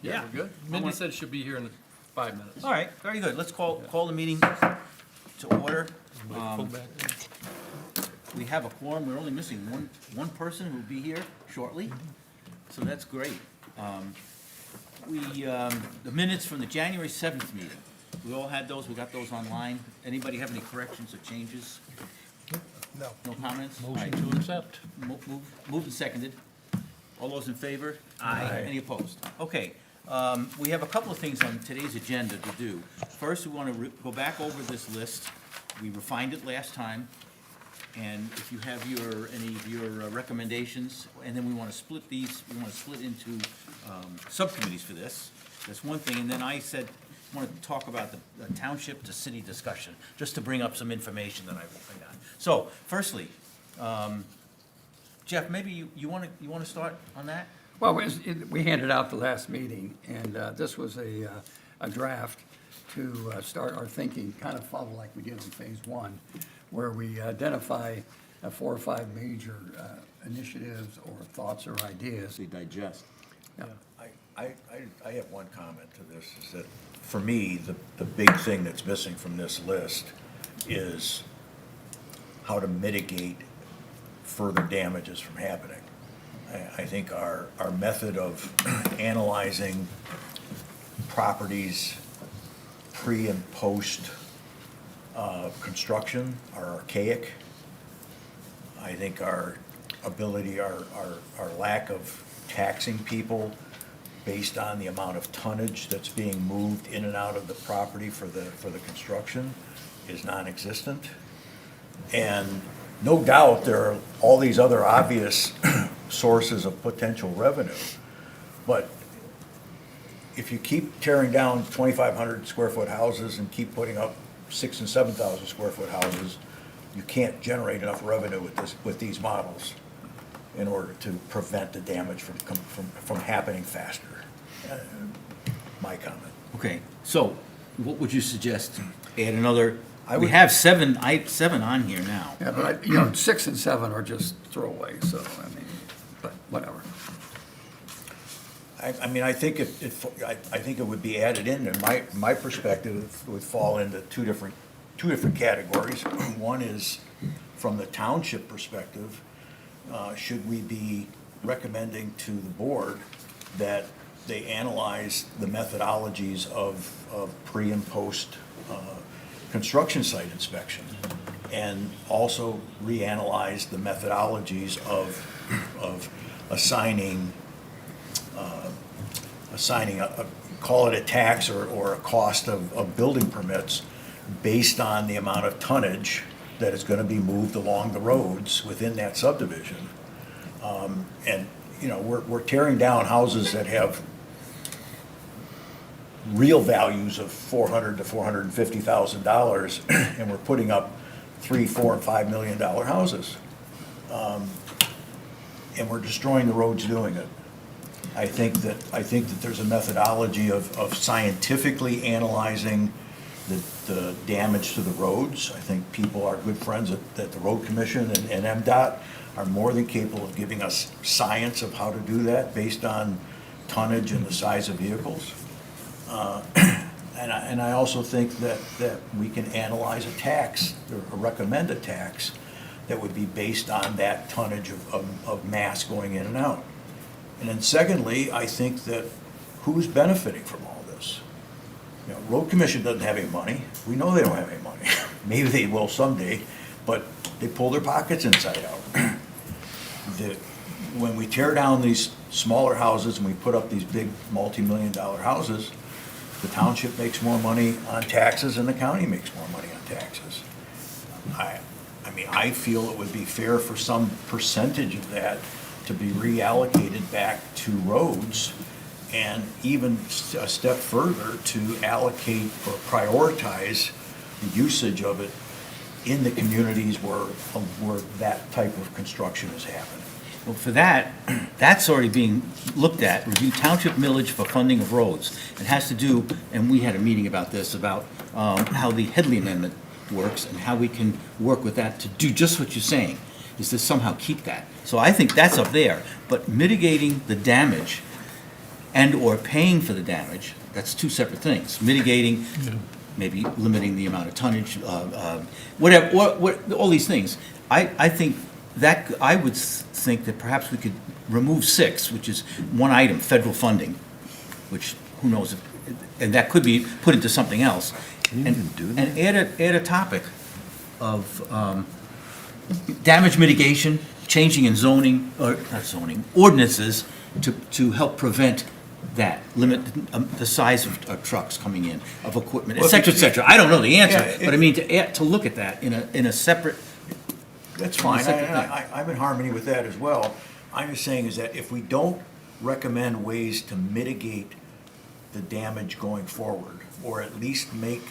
Yeah, we're good. Mindy said she'll be here in 5 minutes. All right, very good. Let's call the meeting to order. We have a quorum. We're only missing one person who will be here shortly, so that's great. The minutes from the January 7th meeting, we all had those. We got those online. Anybody have any corrections or changes? No. No comments? All Motion right. to accept. Moved and seconded. All those in favor? Aye. Any opposed? Okay, we have a couple of things on today's agenda to do. First, we want to go back over this list. We refined it last time, and if you have any of your recommendations, and then we want to split these, we want to split into subcommittees for this. That's one thing, and then I wanted to talk about the township to city discussion, just to bring up some information that I got. So, firstly, Jeff, maybe you want to start on that? Well, we handed out the last meeting, and this was a draft to start our thinking, kind of follow like we did in phase one, where we identify 4 or 5 major initiatives or thoughts or ideas. To digest. I have one comment to this, is that, for me, the big thing that's missing from this list is how to mitigate further damages from happening. I think our method of analyzing properties pre and post construction are archaic. I think our ability, our lack of taxing people based on the amount of tonnage that's being moved in and out of the property for the construction is non-existent. And no doubt there are all these other obvious sources of potential revenue. But if you keep tearing down 2,500 square foot houses and keep putting up 6,000 and 7,000 square foot houses, you can't generate enough revenue with these models in order to prevent the damage from happening faster. My comment. Okay, so what would you suggest? Add another, I we would- have seven on here now. Yeah, but 6 and 7 are just throwaways, so, I mean, but whatever. I mean, I think I think it would be added in, and my perspective would fall into two different categories. One is, from the township perspective, should we be recommending to the board that they analyze the methodologies of pre and post construction site inspection, and also reanalyze the methodologies of assigning call it a tax or a cost of building permits based on the amount of tonnage that is gonna be moved along the roads within that subdivision. And, we're tearing down houses that have real values of $400,000 to $450,000, and we're putting up $3, $4, and $5 million houses. And we're destroying the roads doing it. I think that there's a methodology of scientifically analyzing the damage to the roads. I think people, our good friends at the Road Commission and MDOT are more than capable of giving us science of how to do that based on tonnage and the size of vehicles. And I also think that we can analyze a tax, or recommend a tax that would be based on that tonnage of mass going in and out. And then secondly, I think that who's benefiting from all this? Road Commission doesn't have any money. We know they don't have any money. Maybe they will someday, but they pull their pockets inside out. When we tear down these smaller houses and we put up these big multi-million-dollar houses, the township makes more money on taxes and the county makes more money on taxes. I mean, I feel it would be fair for some percentage of that to be reallocated back to roads, and even a step further to allocate or prioritize the usage of it in the communities where that type of construction is happening. Well, for that, that's already being looked at, review township millage for funding of roads. It has to do, and we had a meeting about this, about how the Headley Amendment works and how we can work with that to do just what you're saying, is to somehow keep that. So I think that's up there, but mitigating the damage and/or paying for the damage, that's two separate things. Mitigating, maybe limiting the amount of tonnage, whatever, all these things. I think that, I would think that perhaps we could remove 6, which is one item, federal funding, which, who knows, and that could be put into something else. And add a topic of damage mitigation, changing in zoning, or not zoning, ordinances to help prevent that, limit the size of trucks coming in, of equipment, et cetera, et cetera. I don't know the answer, Yeah, but I mean, to look at that in a separate, That's fine, Separate thing. I'm in harmony with that as well. I'm just saying is that if we don't recommend ways to mitigate the damage going forward, or at least make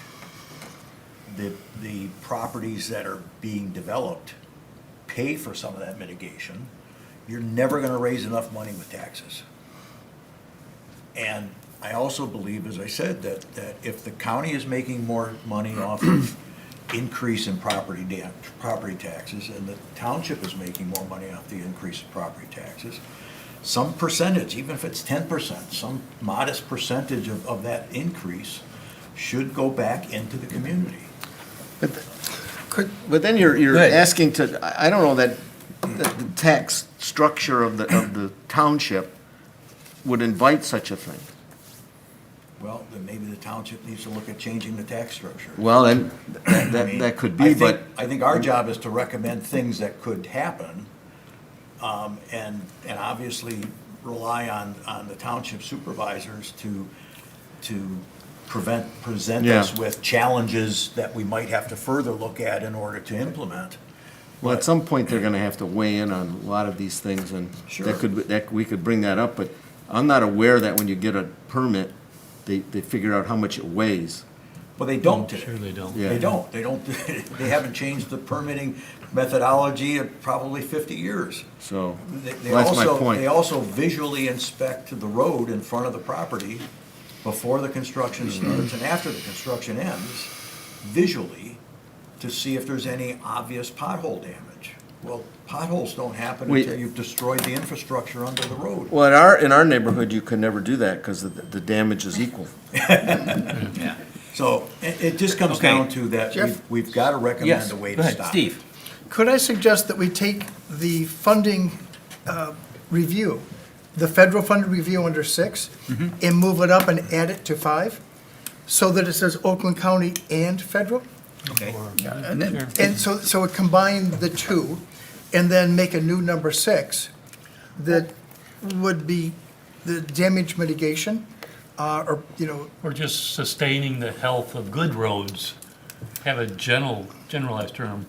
the properties that are being developed pay for some of that mitigation, you're never gonna raise enough money with taxes. And I also believe, as I said, that if the county is making more money off of increase in property taxes, and the township is making more money off the increase in property taxes, some percentage, even if it's 10%, some modest percentage of that increase should go back into the community. But then you're Go ahead. asking to, I don't know that the tax structure of the township would invite such a thing. Well, then maybe the township needs to look at changing the tax structure. Well, then, I mean, that could I be, think- but, I think our job is to recommend things that could happen, and obviously rely on the township supervisors to present Yeah. us with challenges that we might have to further look at in order to implement. well, at some point, they're gonna have to weigh in on a lot of these things, and Sure. we could bring that up, but I'm not aware that when you get a permit, they figure out how much it weighs. Well, they don't today. Sure they don't. Yeah. They don't, they haven't changed the permitting methodology in probably 50 years. So, They well, that's my also, point. they also visually inspect the road in front of the property before the construction Mm-hmm. starts and after the construction ends, visually, to see if there's any obvious pothole damage. Well, potholes don't happen We- until you've destroyed the infrastructure under the road. Well, in our neighborhood, you could never do that, because the damage is equal. yeah. So it just comes Okay. down to that Jeff? we've got to recommend Yes, a way go to ahead, stop. Steve. Could I suggest that we take the funding review, the federal funded review under 6, and move it up and add it to 5, so that it says Oakland County and federal? Okay. Yeah, and then, And so it combine the two, and then make a new number 6 that would be the damage mitigation, or, Or just sustaining the health of good roads, have a generalized term.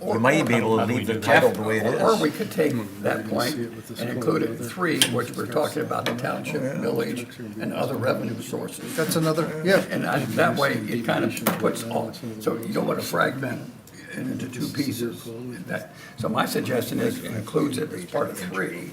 We might be able to How do we leave the do that? title the way it or is. we could take that point and include it in 3, which we're talking about the township, village, and other revenue sources. that's another, yeah. And that way, it kind of puts all, so you don't want to fragment it into 2 pieces. So my suggestion is it includes it as part of 3,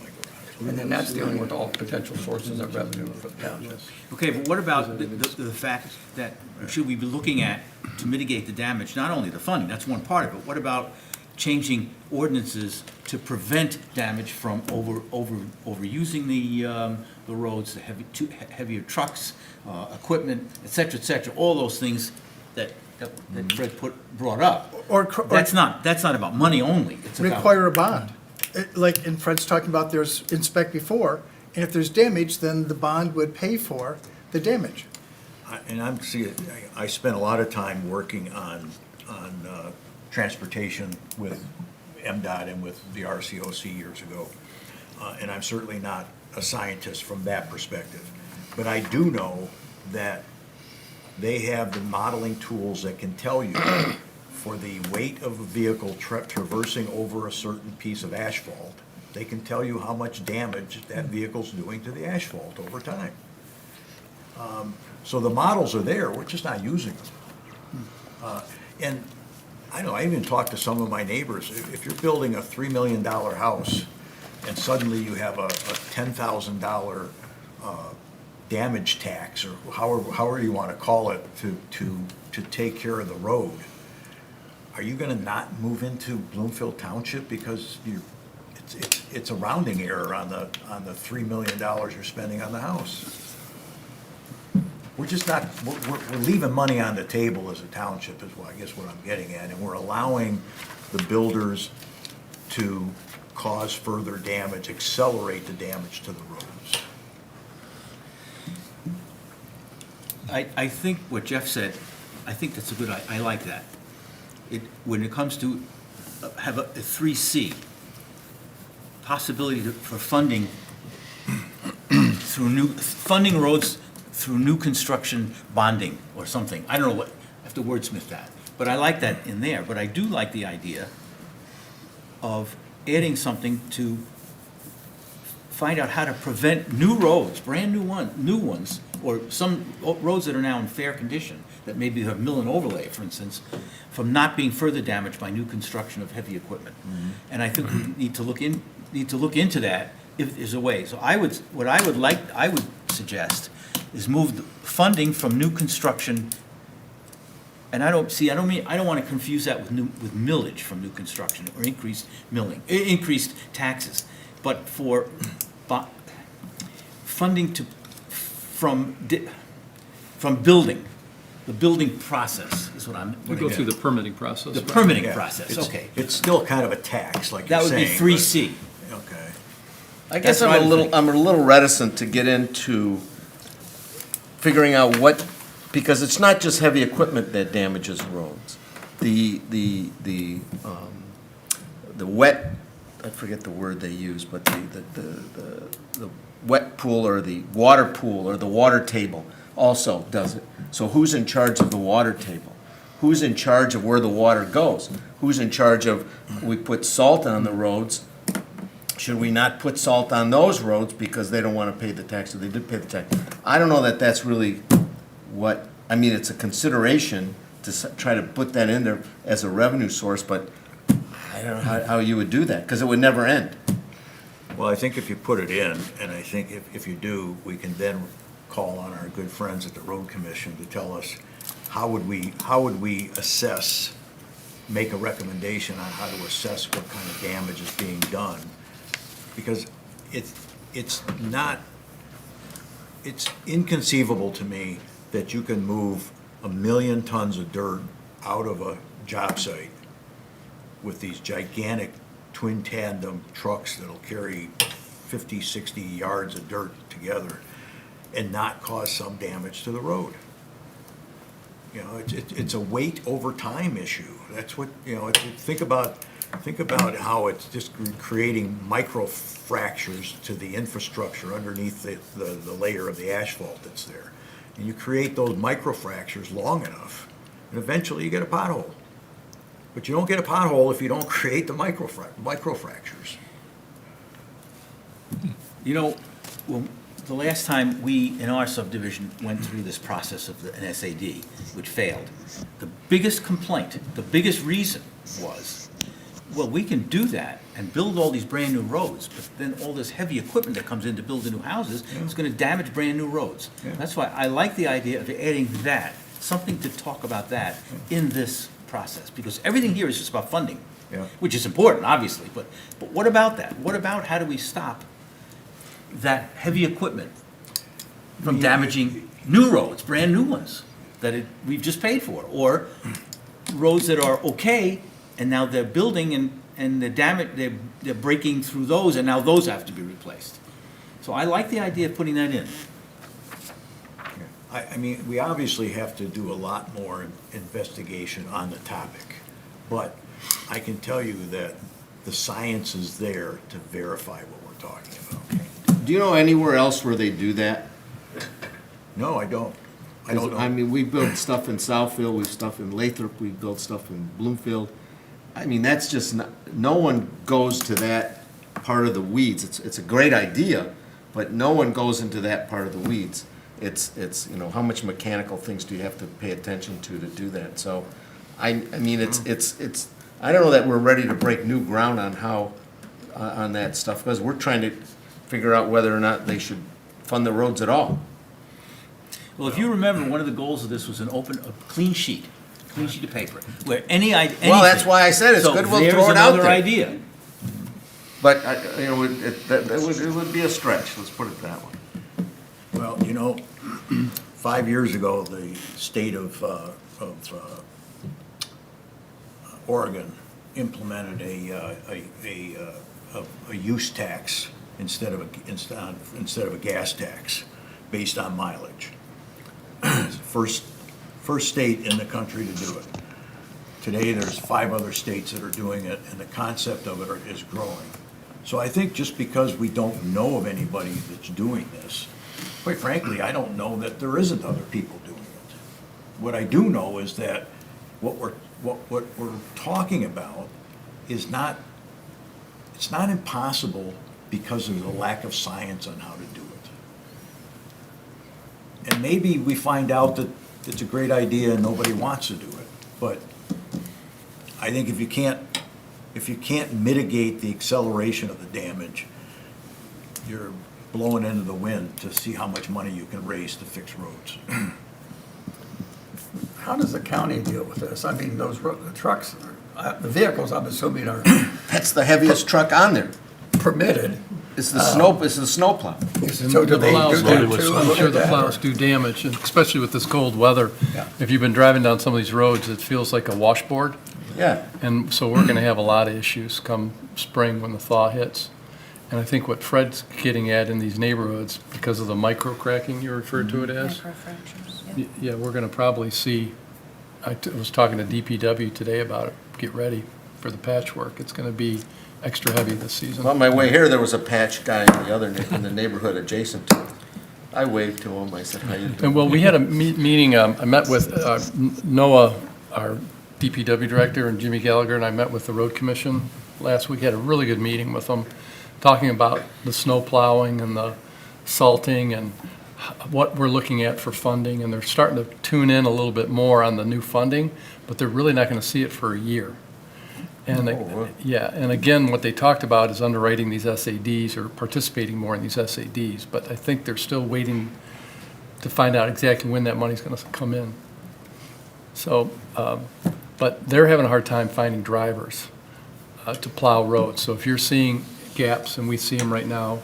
and then that's dealing with all potential sources of revenue for the township. Okay, but what about the fact that, should we be looking at, to mitigate the damage, not only the funding, that's one part of it, what about changing ordinances to prevent damage from overusing the roads, the heavier trucks, equipment, et cetera, all those things that Fred brought up. Or That's not about money only, it's about. require a bond. Like, and Fred's talking about there's inspect before, and if there's damage, then the bond would pay for the damage. I spent a lot of time working on transportation with MDOT and with the RCOC years ago. And I'm certainly not a scientist from that perspective. But I do know that they have the modeling tools that can tell you for the weight of a vehicle traversing over a certain piece of asphalt, they can tell you how much damage that vehicle's doing to the asphalt over time. So the models are there, we're just not using them. And I know, I even talked to some of my neighbors, if you're building a $3 million house and suddenly you have a $10,000 damage tax, or however you want to call it, to take care of the road, are you gonna not move into Bloomfield Township because it's a rounding error on the $3 million you're spending on the house. We're just not, we're leaving money on the table as a township is what, I guess what I'm getting at, and we're allowing the builders to cause further damage, accelerate the damage to the roads. I think what Jeff said, I think that's a good, I like that. When it comes to have a 3C, possibility for funding funding roads through new construction bonding or something. I don't know what, I have to wordsmith that. But I like that in there. But I do like the idea of adding something to find out how to prevent new roads, brand new ones, or some roads that are now in fair condition, that maybe have mill and overlay, for instance, from not being further damaged by new construction of heavy equipment. And I think we need to look into that if there's a way. So I would suggest is move the funding from new construction, and I don't want to confuse that with millage from new construction or increased increased taxes, but for funding from building, the building process is what I'm. We go through the permitting process. The right? permitting Yeah, process, it's- okay. It's still kind of a tax, like you're That would saying. be 3C. but- Okay. I guess That's what I would I'm a little reticent to get into figuring out because it's not just heavy equipment that damages roads. The wet, I forget the word they use, but the wet pool or the water pool or the water table also does it. So who's in charge of the water table? Who's in charge of where the water goes? Who's in charge of, we put salt on the roads, should we not put salt on those roads because they don't want to pay the tax, or they did pay the tax? I don't know that that's really what, I mean, it's a consideration to try to put that in there as a revenue source, but I don't know how you would do that, because it would never end. Well, I think if you put it in, and I think if you do, we can then call on our good friends at the Road Commission to tell us how would we assess, make a recommendation on how to assess what kind of damage is being done. Because it's inconceivable to me that you can move 1 million tons of dirt out of a job site with these gigantic twin tandem trucks that'll carry 50, 60 yards of dirt together and not cause some damage to the road. You know, it's a weight over time issue. That's what, you know, think about how it's just creating micro fractures to the infrastructure underneath the layer of the asphalt that's there. And you create those micro fractures long enough, and eventually you get a pothole. But you don't get a pothole if you don't create the micro fractures. You know, well, the last time we, in our subdivision, went through this process of an SAD, which failed, the biggest complaint, the biggest reason was, well, we can do that and build all these brand-new roads, but then all this heavy equipment that comes in to build the new houses is gonna damage brand-new roads. Yeah. That's why I like the idea of adding that, something to talk about that in this process, because everything here is just about funding, Yeah. which is important, obviously, but what about that? What about how do we stop that heavy equipment from damaging new roads, brand-new ones, that we've just paid for, or roads that are okay, and now they're building and they're breaking through those, and now those have to be replaced. So I like the idea of putting that in. I mean, we obviously have to do a lot more investigation on the topic, but I can tell you that the science is there to verify what we're talking about. Do you know anywhere else where they do that? No, I don't. I don't know. I mean, we build stuff in Southfield, we stuff in Lathrop, we build stuff in Bloomfield. I mean, that's just not, no one goes to that part of the weeds. It's a great idea, but no one goes into that part of the weeds. It's, you know, how much mechanical things do you have to pay attention to do that? So, I mean, it's, I don't know that we're ready to break new ground on how, on that stuff, because we're trying to figure out whether or not they should fund the roads at all. Well, if you remember, one of the goals of this was a clean sheet of paper, where anything. Well, that's why I said it's good we'll throw it out So there's another there. idea. But, you know, it would be a stretch, let's put it that way. Well, you know, 5 years ago, the state of Oregon implemented a use tax instead of a gas tax based on mileage. First state in the country to do it. Today, there's 5 other states that are doing it, and the concept of it is growing. So I think just because we don't know of anybody that's doing this, quite frankly, I don't know that there isn't other people doing it. What I do know is that what we're talking about is not, it's not impossible because of the lack of science on how to do it. And maybe we find out that it's a great idea and nobody wants to do it, but I think if you can't mitigate the acceleration of the damage, you're blowing into the wind to see how much money you can raise to fix roads. How does the county deal with this? I mean, those the trucks, the vehicles, I'm assuming are That's the heaviest truck on there. permitted. It's the snowplow. So do they Plows do that do. too? I'm Look sure at the that, plows or- do damage, and especially with this cold weather. Yeah. If you've been driving down some of these roads, it feels like a washboard. Yeah. And so we're gonna have a lot of issues come spring when the thaw hits. And I think what Fred's getting at in these neighborhoods, because of the micro cracking you referred to it as, yeah, we're gonna probably see, was talking to DPW today about it, get ready for the patchwork. It's gonna be extra heavy this season. On my way here, there was a patch guy in the neighborhood adjacent to it. I waved to him, I said, how you doing? And well, we had a meeting, I met with Noah, our DPW director, and Jimmy Gallagher, and I met with the road commission last week, had a really good meeting with them, talking about the snow plowing and the salting and what we're looking at for funding, and they're starting to tune in a little bit more on the new funding, but they're really not gonna see it for a year. And, wow. yeah, and again, what they talked about is underwriting these SADs or participating more in these SADs, but I think they're still waiting to find out exactly when that money's gonna come in. So, but they're having a hard time finding drivers to plow roads. So if you're seeing gaps, and we see them right now,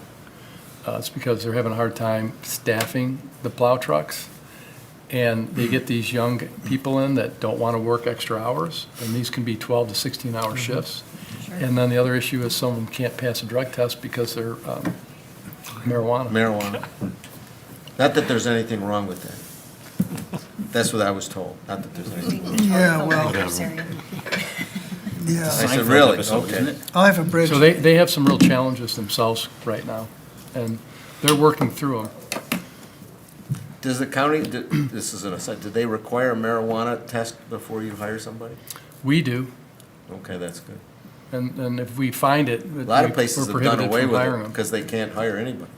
it's because they're having a hard time staffing the plow trucks. And they get these young people in that don't want to work extra hours, and these can be 12 to 16-hour shifts. And then the other issue is someone can't pass a drug test because they're marijuana. Marijuana. Not that there's anything wrong with that. That's what I was told, not that there's anything. Yeah, well, I yeah. said, Seinfeld really? episode, Okay. isn't it? I'll have a bridge. So they have some real challenges themselves right now, and they're working through them. Does the county, this is an aside, do they require a marijuana test before you hire somebody? We do, Okay, that's good. and if we find it, A lot of places we're have done prohibited away from with hiring it them. because they can't hire anybody.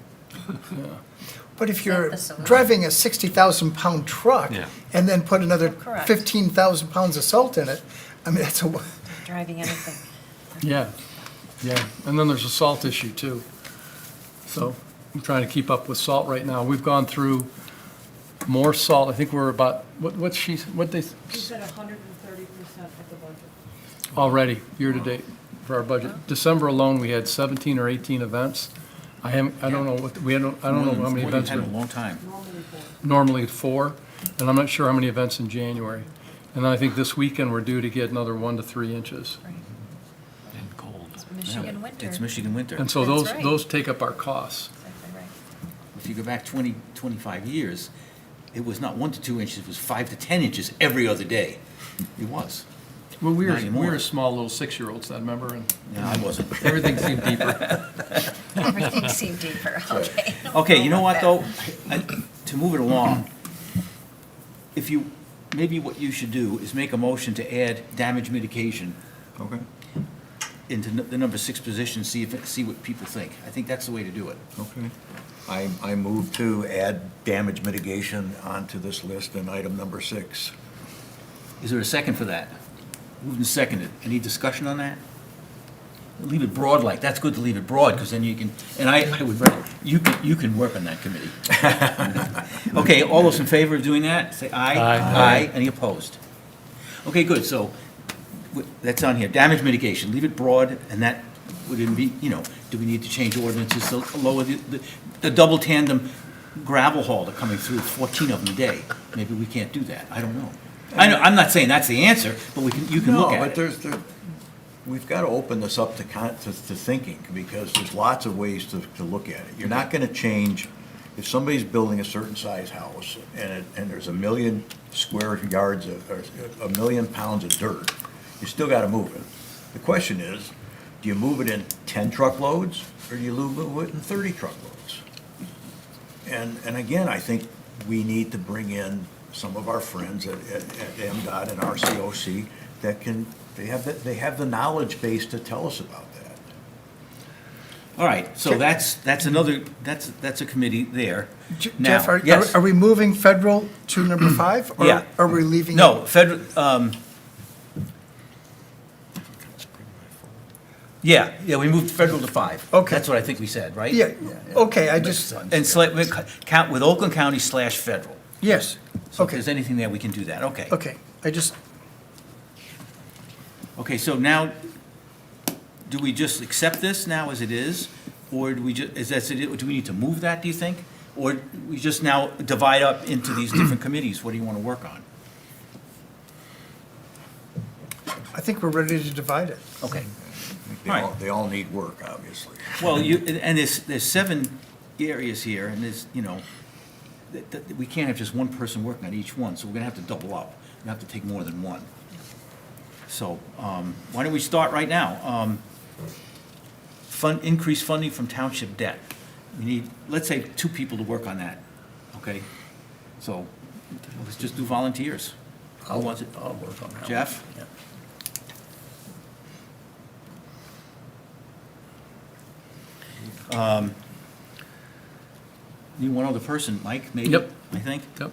But if you're the solution? driving a 60,000-pound truck Yeah. and then put another Correct. 15,000 pounds of salt in it, I mean, that's a, Driving anything. Yeah, yeah, and then there's a salt issue too. So I'm trying to keep up with salt right now. We've gone through more salt. I think we're about, what they, You said 130% of the budget. already, year-to-date for our budget. December alone, we had 17 or 18 events. I don't know what, I don't know how many More than events, we've had in a we- long time. normally 4, and I'm not sure how many events in January. And then I think this weekend, we're due to get another 1 to 3 inches. Right. And cold. It's Michigan winter. It's Michigan winter. And so That's those, right. those take up our costs. Exactly right. If you go back 20, 25 years, it was not 1 to 2 inches, it was 5 to 10 inches every other day. It was. Well, we Not were anymore. small little 6-year-olds then, remember? And No, I wasn't. everything seemed deeper. Everything seemed deeper, okay. Okay, you know what, Go though? To move it along, if you, maybe what you should do is make a motion to add damage mitigation Okay. into the number 6 position, see what people think. I think that's the way to do it. Okay. I move to add damage mitigation onto this list in item number 6. Is there a second for that? Moved and seconded. Any discussion on that? Leave it broad like, that's good to leave it broad, because then you can, and I would, you can work on that committee. Okay, all those in favor of doing that, say aye. Aye. Aye. Any opposed? Okay, good, so, that's on here, damage mitigation, leave it broad, and that would it be, do we need to change ordinances to lower the double tandem gravel hauler coming through, 14 of them a day? Maybe we can't do that, I don't know. I'm not saying that's the answer, but you can look No, at but it. we've got to open this up to thinking, because there's lots of ways to look at it. You're not going to change, if somebody's building a certain size house, and there's 1 million square yards or 1 million pounds of dirt, you still got to move it. The question is, do you move it in 10 truckloads, or do you move it in 30 truckloads? And again, I think we need to bring in some of our friends at MDOT and RCOC they have the knowledge base to tell us about that. All right, so that's a committee there. Now, Jeff, yes. are we moving federal to number 5? Or Yeah. are we leaving? No, federal, yeah, we moved federal to 5. Okay. That's what I think we said, right? Yeah, okay, I just, And count with Oakland County / federal. yes, So if okay, there's anything there, we can do that, okay. okay, I just, Okay, so now, do we just accept this now as it is? Or do we do we need to move that, do you think? Or we just now divide up into these different committees? What do you want to work on? I think we're ready to divide it. Okay. They all need work, obviously. Well, and there's 7 areas here, and there's, that we can't have just one person working on each one, so we're gonna have to double up. We have to take more than one. So, why don't we start right now? Increase funding from township debt. We need, let's say, 2 people to work on that, okay? So, let's just do volunteers. Who wants it? I'll work on that one. Jeff? Yeah. Need one other person, Mike, maybe? Yep. I think? Yep.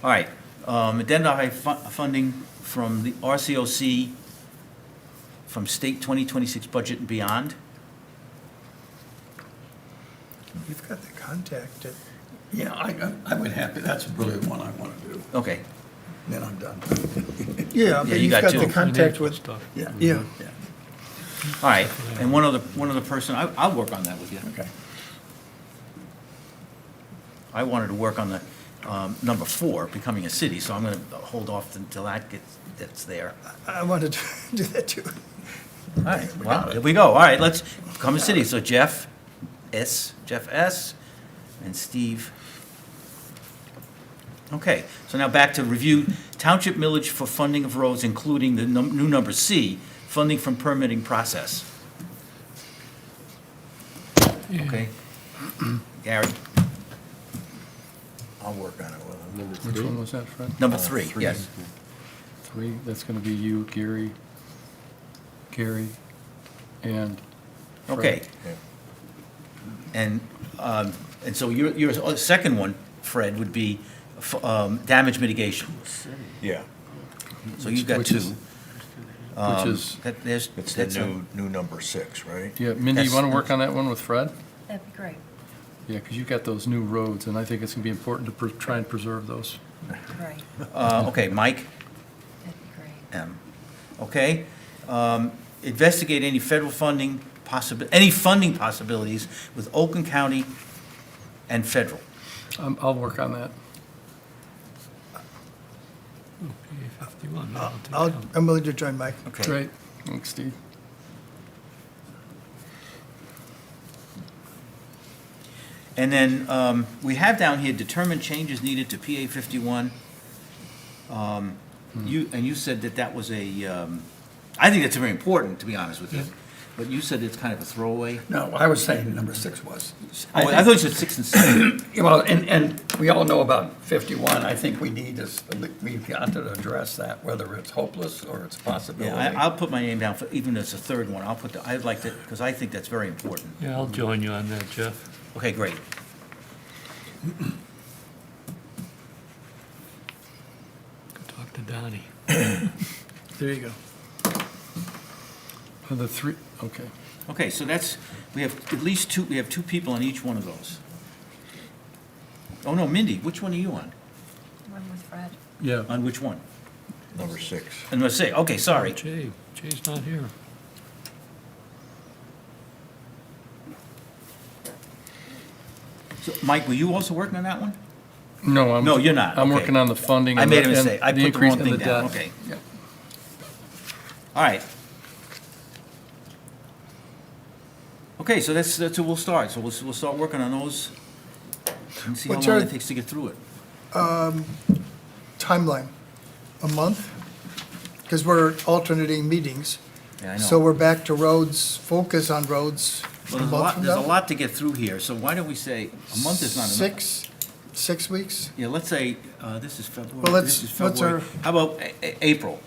All right, identify funding from the RCOC from state 2026 budget and beyond. You've got the contact. Yeah, I would happy, that's really one I want to do. Okay, Then I'm done. Yeah, Yeah, but you you've got got 2. the contact with, Stuff. Yeah. yeah. all right, and one other person, I'll work on that with you. Okay. I wanted to work on the number 4, becoming a city, so I'm gonna hold off until that's there. I wanted to do that too. All right, well, here we go. All right, let's become a city. So Jeff S., and Steve. Okay, so now back to review township millage for funding of roads, including the new number C, funding from permitting process. Okay. Gary, I'll work on it with them. Which one was that, Fred? number 3, yes. 3, that's gonna be you, Gary, and Fred. Okay. And so your second one, Fred, would be damage mitigation. Yeah, So you've got Which 2. is- Which is, There's, it's the that's new number 6, right? yeah, Mindy, you wanna work on that one with Fred? That'd be great. Yeah, because you've got those new roads, and I think it's gonna be important to try and preserve those. Right. okay, Mike, That'd be great. M. Okay. Investigate any federal funding any funding possibilities with Oakland County and federal. I'll work on that. PA 51, I'll take that. I'm willing to join Mike. Okay. Great, thanks, Steve. And then we have down here, determine changes needed to PA 51. You said that was I think that's very important, to be honest with you. But you said it's kind of a throwaway. No, I was saying number 6 was. Oh, I thought you said 6 and 7. Well, and we all know about 51. I think we've got to address that, whether it's hopeless or it's a possibility. Yeah, I'll put my name down for, even as a third one. I'd like to, because I think that's very important. Yeah, I'll join you on that, Jeff. Okay, great. Go talk to Donnie. There you go. The 3, okay. Okay, so we have at least 2, we have 2 people on each one of those. Oh, no, Mindy, which one are you on? One with Fred. Yeah, On which one? Number 6. And let's say, okay, sorry. Jay's not here. So, Mike, were you also working on that one? No, No, you're not. I'm Okay. working on the funding. I and made a the- and mistake. I the put the increase wrong in thing the down, debt. okay. Yeah. All right. Okay, so that's where we'll start. So we'll start working on those and see how What's long our- it takes to get through it. Timeline, a month? Because we're alternating meetings. Yeah, I know. So we're back to roads, focus on roads a Well, month from there's a now? lot to get through here, so why don't we say, a month is not enough? 6 weeks? Yeah, let's say, this is February, Well, this is what's February. our- How about April?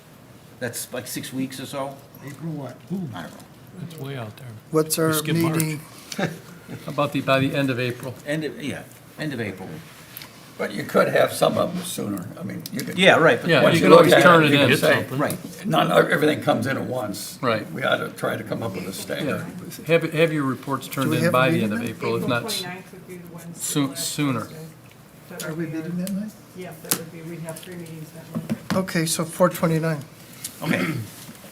That's like 6 weeks or so? April what? I don't know. That's way out there. What's our skip March. meeting? How about by the end of April? End of April. But you could have some of them sooner. I mean, you could. Yeah, right, but. Yeah, Once you you can look always at it, turn it you can in. say, Right. Not everything comes in at once. Right. We ought to try to come up with a Yeah, stagger. have your reports Do turned we in have a by the meeting end of then? April, if not, 29th would be the Wednesday. sooner. Wednesday. That Are would we be our- meeting that night? Yeah, that would be, we'd have 3 meetings that month. Okay, so 4/29. Okay.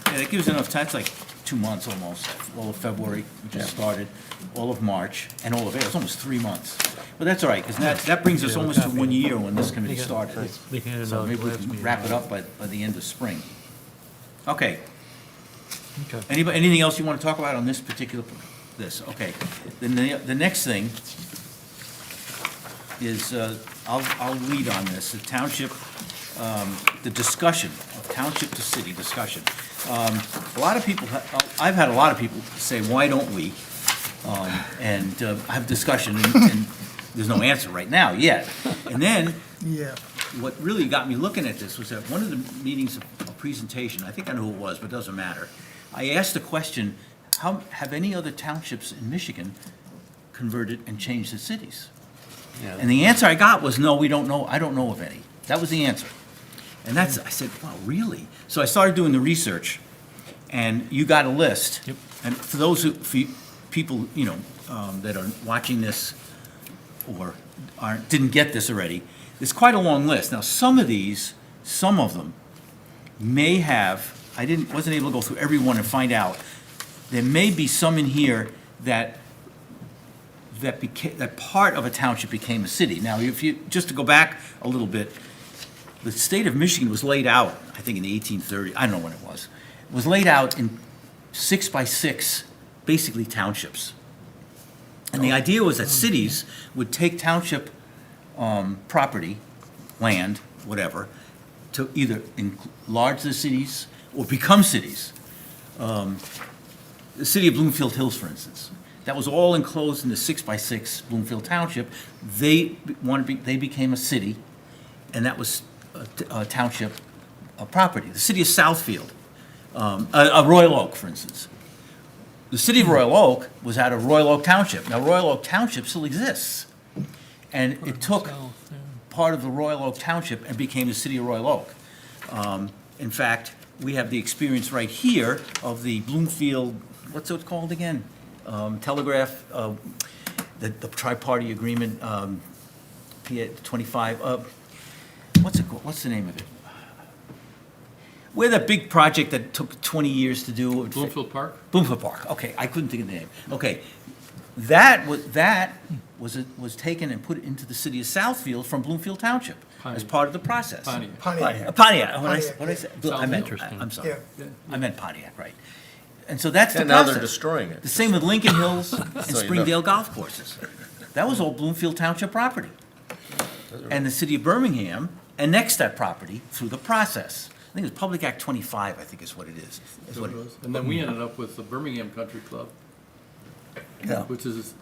Yeah, that gives enough time, it's like 2 months almost, all of February, we just started, all of March, and all of April, it's almost 3 months. But that's all right, because that brings us almost to 1 year when this committee started. They handed So out maybe we last can meeting. wrap it up by the end of spring. Okay, Okay. anything else you want to talk about on this particular, okay. Then the next thing is, I'll lead on this, the township, the discussion of township to city discussion. A lot of people, I've had a lot of people say, why don't we? And have discussion, and there's no answer right now yet. And then, Yeah. what really got me looking at this was that one of the meetings, a presentation, I think I know who it was, but it doesn't matter. I asked the question, have any other townships in Michigan converted and changed their cities? And the answer I got was, no, we don't know, I don't know of any. That was the answer. And I said, wow, really? So I started doing the research, and you got a list. Yep. And for those people, that are watching this or didn't get this already, it's quite a long list. Now, some of them may have, wasn't able to go through every one and find out. There may be some in here that part of a township became a city. Now, just to go back a little bit, the state of Michigan was laid out, I think in the 1830s, I don't know when it was laid out in 6x6, basically townships. And the idea was that cities would take township property, land, whatever, to either enlarge the cities or become cities. The city of Bloomfield Hills, for instance, that was all enclosed in the 6x6 Bloomfield Township. They became a city, and that was a township property. The city of Southfield, a Royal Oak, for instance. The city of Royal Oak was out of Royal Oak Township. Now, Royal Oak Township still exists. And it took part of the Royal Oak Township and became the city of Royal Oak. In fact, we have the experience right here of the Bloomfield, what's it called again? Telegraph, the tri-party agreement, PA 25, what's it called? What's the name of it? We're that big project that took 20 years to do. Bloomfield Park? Bloomfield Park, okay, I couldn't think of the name. Okay, that was taken and put into the city of Southfield from Bloomfield Township as Pontiac. part of the process. Pontiac. Pontiac. Pontiac, what Pontiac, I said, Sounds I meant, interesting. I'm sorry. Yeah. I meant Pontiac, right. And so that's the And now process. they're destroying it. The same with Lincoln Hills and So you know. Springdale golf courses. That was all Bloomfield Township property. And the city of Birmingham annexed that property through the process. I think it was Public Act 25, I think is what it is. Is what it- And then we ended up with the Birmingham Country Club, Yeah. which is,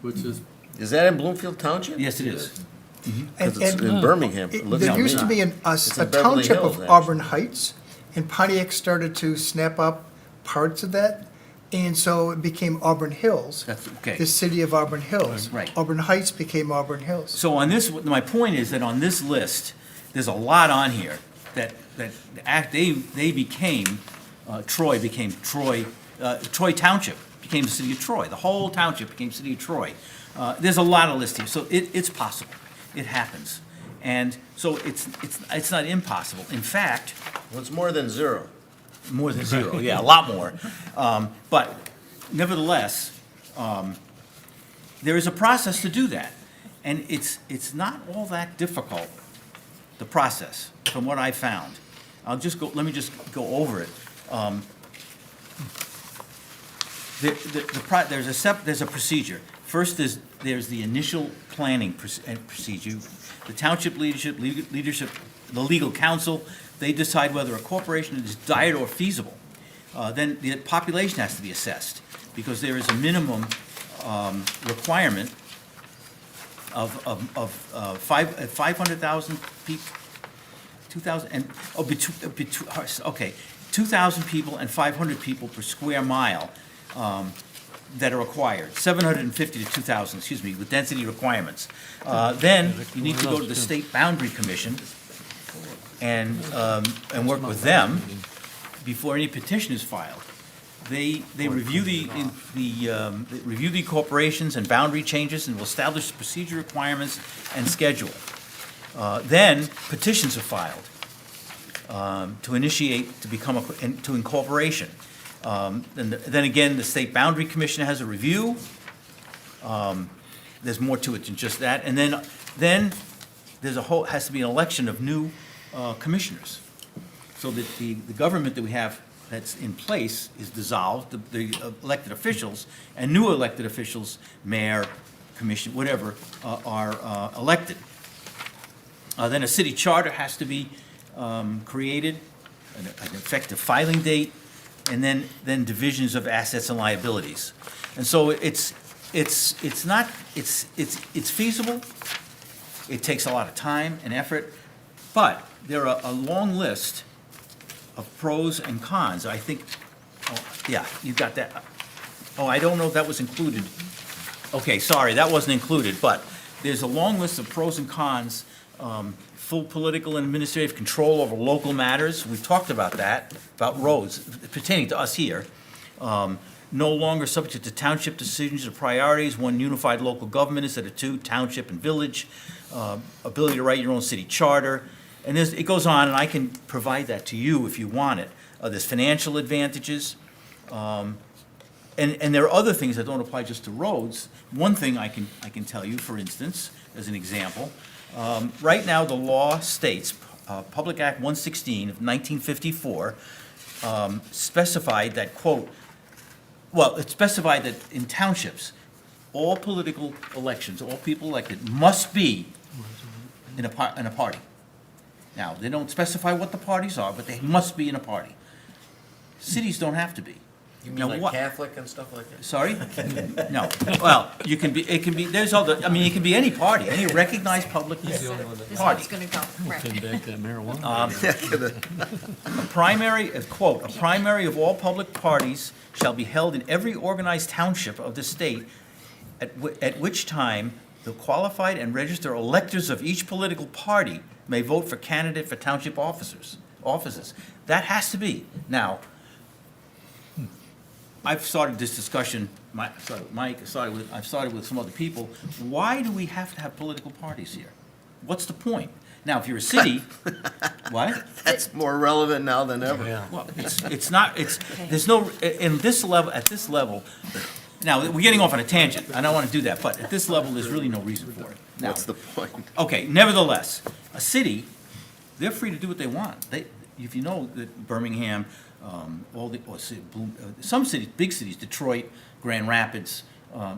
Is that in Bloomfield Township? Yes, it is. Because it's in Birmingham. It looks There to used me. to be a It's in Beverly township Hills, of actually. Auburn Heights, and Pontiac started to snap up parts of that, and so it became Auburn Hills. That's, okay. The city of Auburn Hills. Right. Auburn Heights became Auburn Hills. So on this, my point is that on this list, there's a lot on here that they became, Troy Township became the city of Troy. The whole township became city of Troy. There's a lot of lists here, so it's possible. It happens. And so it's not impossible. In fact, Well, it's more than zero. more than zero, yeah, a lot more. But nevertheless, there is a process to do that. And it's not all that difficult, the process, from what I found. Let me just go over it. There's a procedure. First, there's the initial planning procedure. The township leadership, the legal counsel, they decide whether a corporation is dire or feasible. Then the population has to be assessed, because there is a minimum requirement of 500,000 people, 2,000, and, okay, 2,000 people and 500 people per square mile that are required, 750 to 2,000, excuse me, with density requirements. Then you need to go to the State Boundary Commission and work with them before any petition is filed. They review they review the corporations and boundary changes and will establish procedure requirements and schedule. Then petitions are filed to initiate, to incorporation. Then again, the State Boundary Commission has a review. There's more to it than just that. And then there's has to be an election of new commissioners. So that the government that we have that's in place is dissolved, the elected officials, and new elected officials, mayor, commission, whatever, are elected. Then a city charter has to be created, an effective filing date, and then divisions of assets and liabilities. And so it's feasible. It takes a lot of time and effort, but there are a long list of pros and cons. I think, yeah, you got that. Oh, I don't know if that was included. Okay, sorry, that wasn't included, but there's a long list of pros and cons. Full political and administrative control over local matters. We've talked about that, about roads pertaining to us here. No longer subject to township decisions or priorities. One unified local government instead of two, township and village. Ability to write your own city charter. And it goes on, and I can provide that to you if you want it. There's financial advantages. And there are other things that don't apply just to roads. One thing I can tell you, for instance, as an example, right now the law states, Public Act 116 of 1954, specified that, quote, well, it specified that in townships, all political elections, all people elected must be in a party. Now, they don't specify what the parties are, but they must be in a party. Cities don't have to be. You Now, mean what- like Catholic and stuff like that? Sorry? No. Well, it can be, there's other, I mean, it can be any party, any recognized public This party. one's gonna go, right. Take back that marijuana. A primary, quote, "A primary of all public parties shall be held in every organized township of the state, at which time the qualified and registered electors of each political party may vote for candidate for township offices. That has to be. Now, I've started this discussion, I've started with some other people. Why do we have to have political parties here? What's the point? Now, if you're a city, what? That's more relevant now than ever. Yeah. Well, there's no, at this level, now, we're getting off on a tangent, I don't want to do that, but at this level, there's really no reason for it. Now, What's the point? okay, nevertheless, a city, they're free to do what they want. If you know that Birmingham, some cities, big cities, Detroit, Grand Rapids,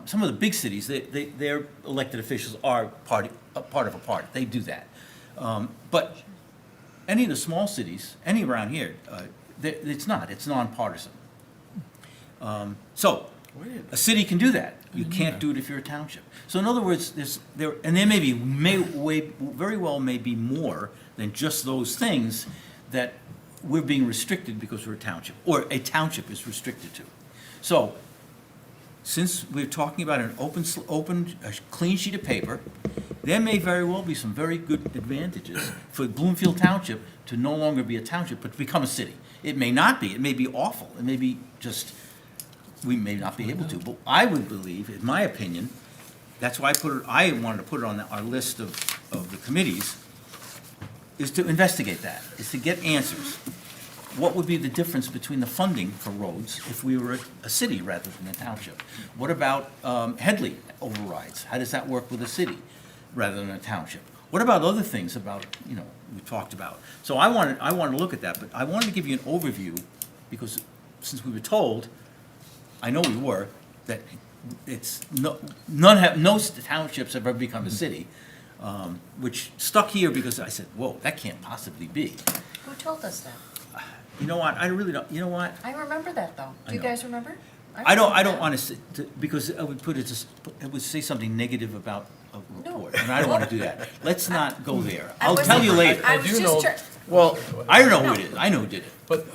some of the big cities, their elected officials are a part of a party. They do that. But any of the small cities, any around here, it's nonpartisan. So a city can do that. You can't do it if you're a township. So in other words, there very well may be more than just those things that we're being restricted because we're a township, or a township is restricted to. So, since we're talking about an a clean sheet of paper, there may very well be some very good advantages for Bloomfield Township to no longer be a township, but to become a city. It may not be, it may be awful, it may be just, we may not be able to, but I would believe, in my opinion, that's why I wanted to put it on our list of the committees, is to investigate that, is to get answers. What would be the difference between the funding for roads if we were a city rather than a township? What about Headley overrides? How does that work with a city rather than a township? What about other things about, you know, we talked about? So I wanted to look at that, but I wanted to give you an overview, because since we were told, I know we were, that it's, no townships have ever become a city, which stuck here because I said, whoa, that can't possibly be. Who told us that? You know what, I really don't, you know what? I remember that, though. I Do you know. guys remember? I don't remember that. want to, because I would put it, it would say something negative about a No. report, and I don't want to do that. Let's not go there. I I'll wasn't- tell you later. I I was do just know- try- Well, I don't know who it is, I know who did it. But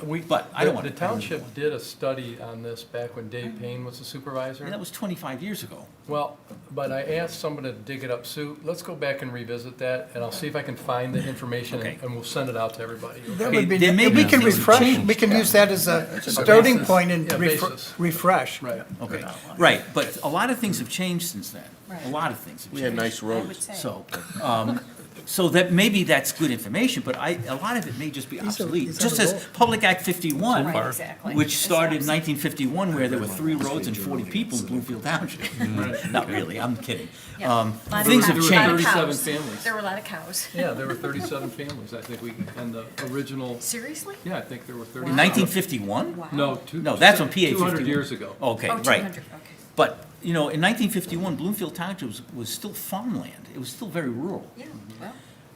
I don't want the to- township did a study on this back when Dave Payne was the supervisor. And that was 25 years ago. Well, but I asked someone to dig it up, Sue, let's go back and revisit that, and I'll see if I can find the information, Okay. and we'll send it out to everybody. That Okay, would be, there may we be can things that refresh, changed. we can use that as a starting basis. point and Yeah, basis. refresh. Right. Okay, right, but a lot of things have changed since then. A Right. lot of things have We changed. had nice I would roads. say. So that, maybe that's good information, but a lot of it may just be obsolete. these are Just the as goals. Public Act 51, Right, exactly. which It's started in obsolete. 1951, where there were 3 roads and 40 people in Bloomfield Township. Not really, I'm kidding. Yeah. Lot of Things cows. have Lot of changed. cows. 37 families. There were a lot of cows. Yeah, there were 37 families, I think and the original, Seriously? yeah, I think there were 30. In 1951? Wow. No, No, that's on PA 200 51. years ago. Okay, Oh, right. 200, okay. But, you know, in 1951, Bloomfield Township was still farmland. It was still very rural. Yeah, well,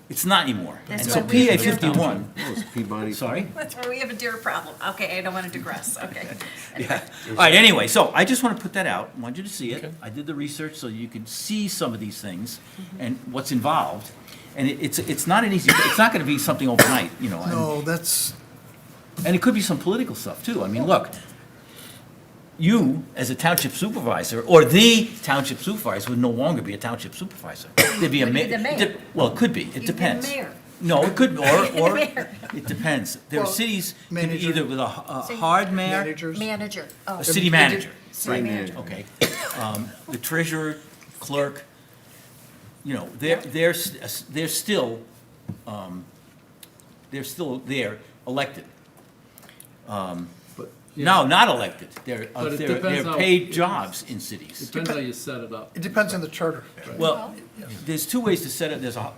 It's not anymore. That's And so why we PA have deer 51, Peabody. sorry? that's why we have a deer problem. Okay, I don't want to digress, okay. Yeah. All right, anyway, so I just want to put that out, I want you to see it. I did the research so you could see some of these things and what's involved. And it's not an easy, it's not going to be something overnight, you know. No, that's, And it could be some political stuff too. I mean, look, you as a township supervisor, or the township supervisor would no longer be a township supervisor. There'd be a Would be ma- the mayor. Well, it could be, it You'd be the depends. mayor. No, it could, or, mayor. it depends. There are Well, cities, can be manager. either with a hard mayor, managers. Manager. Oh, a city manager. City Right. manager. Okay. The treasurer, clerk, you know, they're still there, elected. But, yeah, No, not elected. But it They're depends how- paid jobs in cities. Depends how you set it up. it depends on the charter. Well, there's 2 ways to set it. There's I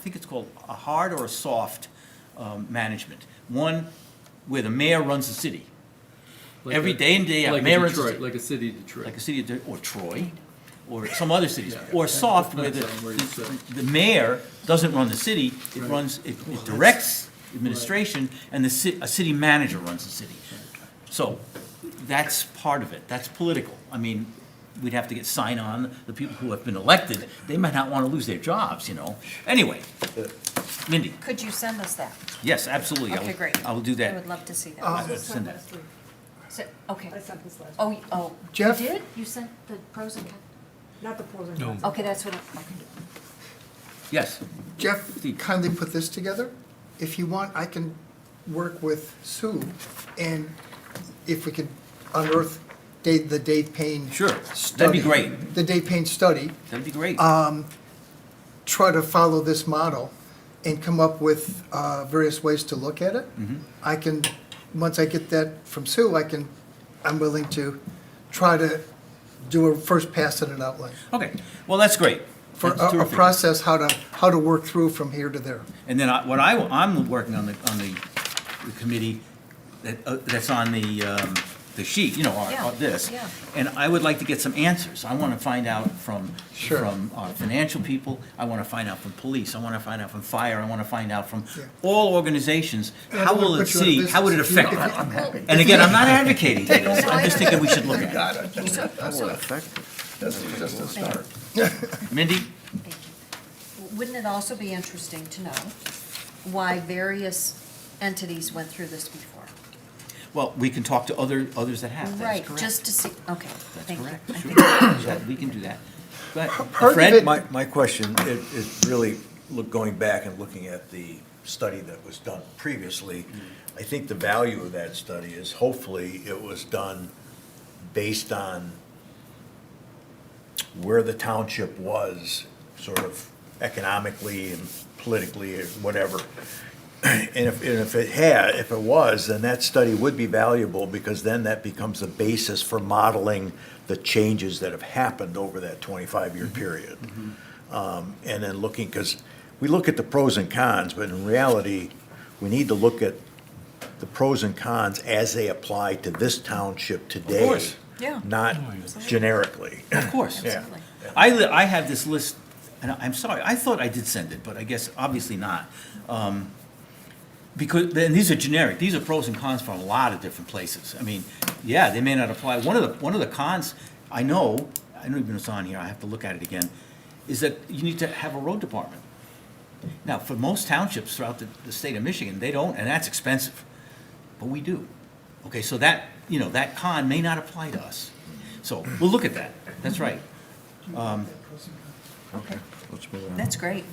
think it's called a hard or a soft management. One, where the mayor runs the city. Like Every a- day in, day out, Like mayor a runs the Detroit, city. like a city of Detroit. Like a city of, or Troy, or some other cities. Yeah. Or soft, where Depends on where you sit. the mayor doesn't run the city, it Right. runs, it directs administration, and a city manager runs the city. So, that's part of it, that's political. I mean, we'd have to get sign on, the people who have been elected, they might not want to lose their jobs, you know? Anyway, Mindy, Could you send us that? yes, absolutely. I Okay, will- great. I will do I that. would love to see that. I This will was send sent that. last week. Okay. I sent this last week. Oh, you Jeff? did? You sent the pros and cons? Not the pros and No. cons. Okay, that's what, okay. Yes, Jeff Steve. kindly put this together. If you want, I can work with Sue, and if we could unearth the Dave Payne sure, that'd be study. great, The Dave Payne study, that'd be great. try to follow this model and come up with various ways to look at it. I can, once I get that from Sue, I'm willing to try to do a first pass at an outline Okay, well, that's great. for That's a terrific. process, how to work through from here to there. And then I'm working on the committee that's on the sheet, you know, Yeah, this. yeah. And I would like to get some answers. I want to find out from Sure. our financial people, I want to find out from police, I want to find out from fire, I want to find out from Yeah. all organizations. And I How don't will wanna it put you out of see, how would it business. affect If it? And again, I'm not advocating for this, I'm just thinking we should look at it. Just a start. Mindy? Thank you. Wouldn't it also be interesting to know why various entities went through this before? Well, we can talk to others that have, that's Right, correct. just to see, okay, That's thank you. correct, I sure. think- So we can do that. Go ahead. Part of Fred? it- My question is really going back and looking at the study that was done previously. I think the value of that study is hopefully it was done based on where the township was sort of economically and politically or whatever. And if it was, then that study would be valuable, because then that becomes the basis for modeling the changes that have happened over that 25-year period. And then looking, because we look at the pros and cons, but in reality, we need to look at the pros and cons as they apply to this township today. course. Yeah. Not generically. Of course. Yeah. Absolutely. I have this list, and I'm sorry, I thought I did send it, but I guess obviously not. Because, and these are generic, these are pros and cons from a lot of different places. I mean, yeah, they may not apply. One of the cons, I don't even know it's on here, I have to look at it again, is that you need to have a road department. Now, for most townships throughout the state of Michigan, they don't, and that's expensive, but we do. Okay, so that, that con may not apply to us. So, we'll look at that, that's right. Okay, Let's move on. that's great.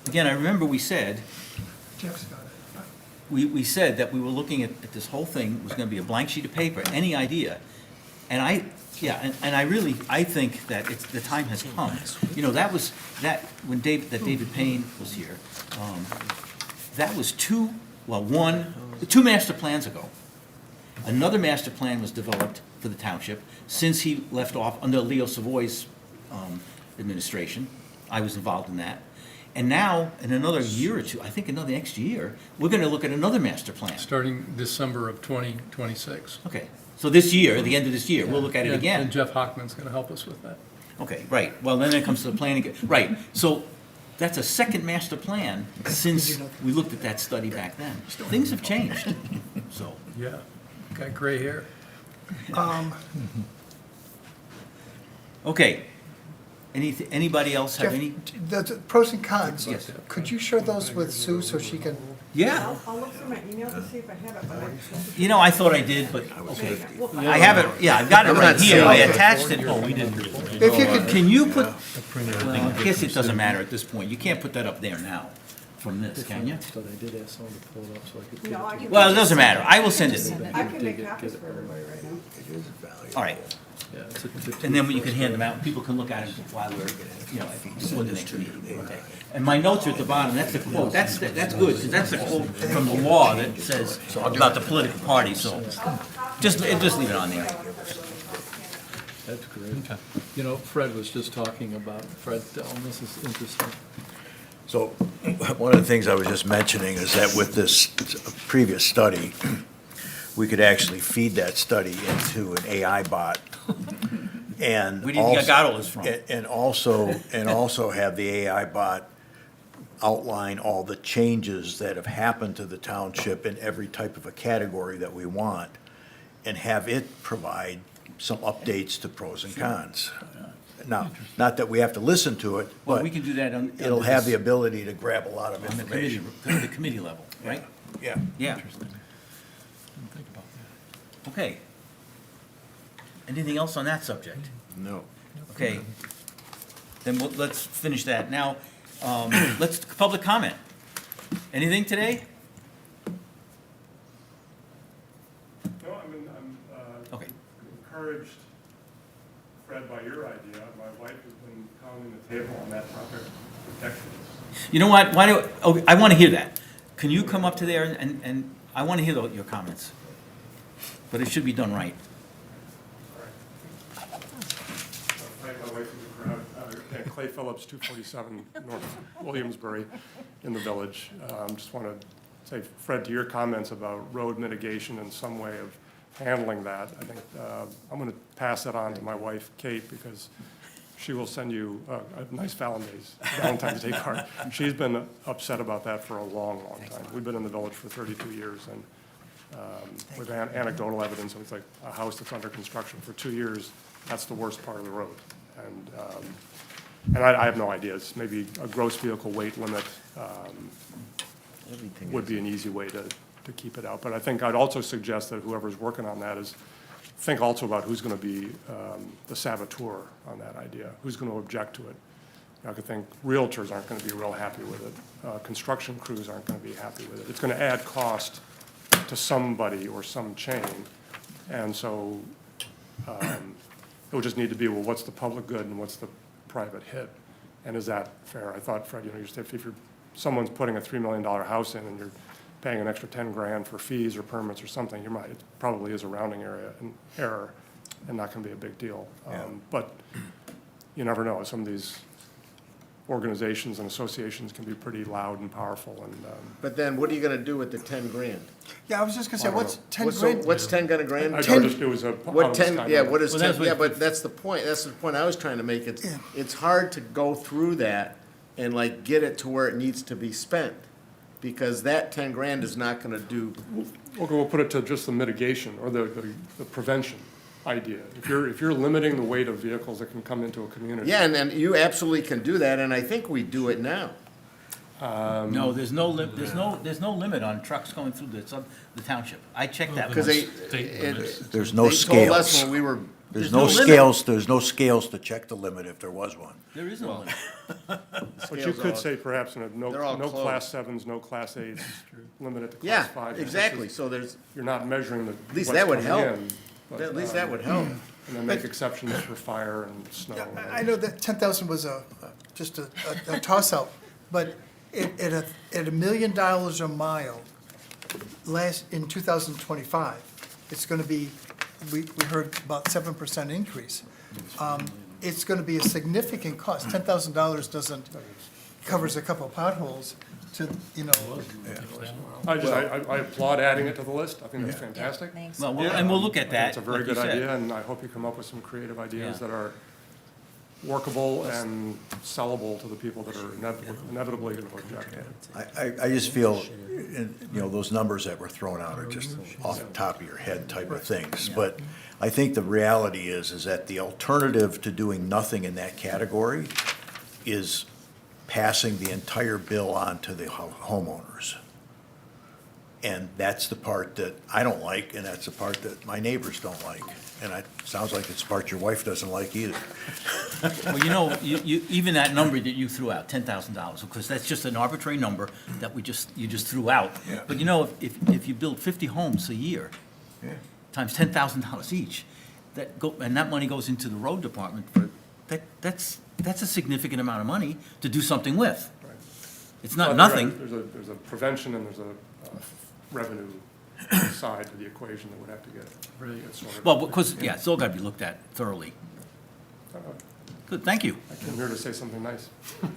Again, I remember we said, Jeff's got it. we said that we were looking at this whole thing was gonna be a blank sheet of paper, any idea. And I think that the time has come. When David Payne was here, that was two master plans ago. Another master plan was developed for the township since he left off under Leo Savoy's administration. I was involved in that. And now, in another year or two, I think another next year, we're gonna look at another master plan. Starting December of 2026. Okay, so this year, at the end of this year, we'll look at it And again. Jeff Hockman's going to help us with that. Okay, right, well, then it comes to the planning, right, so that's a second master plan since we looked at that study back then. Things have changed, so. Yeah, got gray hair. Okay, anybody else have Jeff, any? the pros and cons. Yes. Could you share those with Sue so she can? Yeah, I'll look through my email to see if I have it, but I thought I did, but, okay. we'll find I have it, yeah, I've got it right here, I attached it. Oh, we didn't. If you could, Can you put, well, I guess it doesn't matter at this point, you can't put that up there now from this, can you? But I did ask someone to pull it up so I could. No, I can. Well, it doesn't matter, I will send Just it. send it. I can make copies for everybody right now. All right, Yeah, it's a and then you can hand them out, and people can look at it while we're, before the next meeting. Okay. And my notes are at the bottom, that's the quote, that's good, because that's the quote from the law that says about the political party, so just leave it on there. That's great. Fred was just talking about, Fred, this is interesting. So, one of the things I was just mentioning is that with this previous study, we could actually feed that study into an AI bot. And Where do you think I got all this from? And also have the AI bot outline all the changes that have happened to the township in every type of a category that we want, and have it provide some updates to pros and cons. Now, not that we have to listen to it, Well, but we can do that on. it'll have the ability to grab a lot of On the committee, information. the committee level, right? Yeah. Yeah, Think about that. okay. Anything else on that subject? No. Okay. Then let's finish that. Now, public comment. Anything today? No, I'm Okay. encouraged, Fred, by your idea. My wife has been pounding the table on that topic for decades. You know what, I want to hear that. Can you come up to there and I want to hear your comments. But it should be done right. Thank my wife for the crowd. And Clay Phillips, 247 North Williamsbury in the village. Just want to say, Fred, to your comments about road mitigation and some way of handling that, I think I'm going to pass that on to my wife, Kate, because she will send you a nice Valentine's Day card. She's been upset about that for a long, long time. We've been in the village for 32 years, and with anecdotal evidence, it's like a house that's under construction for 2 years, that's the worst part of the road. And I have no ideas. Maybe a gross vehicle weight limit would be an easy way to keep it out. But I think I'd also suggest that whoever's working on that is think also about who's going to be the saboteur on that idea, who's going to object to it. I could think realtors aren't going to be real happy with it. Construction crews aren't going to be happy with it. It's going to add cost to somebody or some chain. And so it would just need to be, well, what's the public good and what's the private hit. And is that fair? I thought, Fred, you said if someone's putting a $3 million house in and you're paying an extra 10 grand for fees or permits or something, it probably is a rounding error and not going to be a big deal. But you never know. Some of these organizations and associations can be pretty loud and powerful, and But then what are you gonna do with the 10 grand? Yeah, I was just gonna say, what's 10 What's- grand? What's 10 grand? I just, it was a. What 10, yeah, what is Well, that's 10, yeah, what- but that's the point I was trying to make, Yeah. it's hard to go through that and like get it to where it needs to be spent, because that 10 grand is not gonna do, Okay, we'll put it to just the mitigation or the prevention idea. If you're limiting the weight of vehicles that can come into a community. yeah, and then you absolutely can do that, and I think we do it now. No, there's no limit on trucks going through the township. I checked that. Because once. State limits. There's no They told us scales. when we were, There's There's no no limit. scales, there's no scales to check the limit if there was one. There is no limit. But you scales could all- say perhaps no They're all class 7s, no class 8s, limit it to yeah, class 5s. exactly, so there's, You're not measuring the. At least what's that would coming help. in, but, at least that would help. And then make exceptions for fire and snow. Yeah, I know that 10,000 was just a toss-out, but at $1 million a mile in 2025, it's gonna be, we heard about 7% increase. It's gonna be a significant cost. $10,000 covers a couple of potholes to, I applaud adding it to the list. I think that's fantastic. Thanks. Well, and we'll look at that. It's a very like you good said. idea, and I hope you come up with some creative ideas Yeah. that are workable and sellable to the people that are inevitably going to object. I just feel, those numbers that were thrown out are just off the top of your head type of things. But I think the reality is that the alternative to doing nothing in that category is passing the entire bill on to the homeowners. And that's the part that I don't like, and that's the part that my neighbors don't like. And it sounds like it's the part your wife doesn't like either. Well, you even that number that you threw out, $10,000, because that's just an arbitrary number that you just threw out. Yeah. But if you build 50 homes a year, times $10,000 each, and that money goes into the road department, that's a significant amount of money to do something with. It's But not nothing. There's a prevention and there's a revenue side to the equation that would have to get sorted. Well, because, yeah, it's all got to be looked at thoroughly. Good, thank you. I came here to say something nice.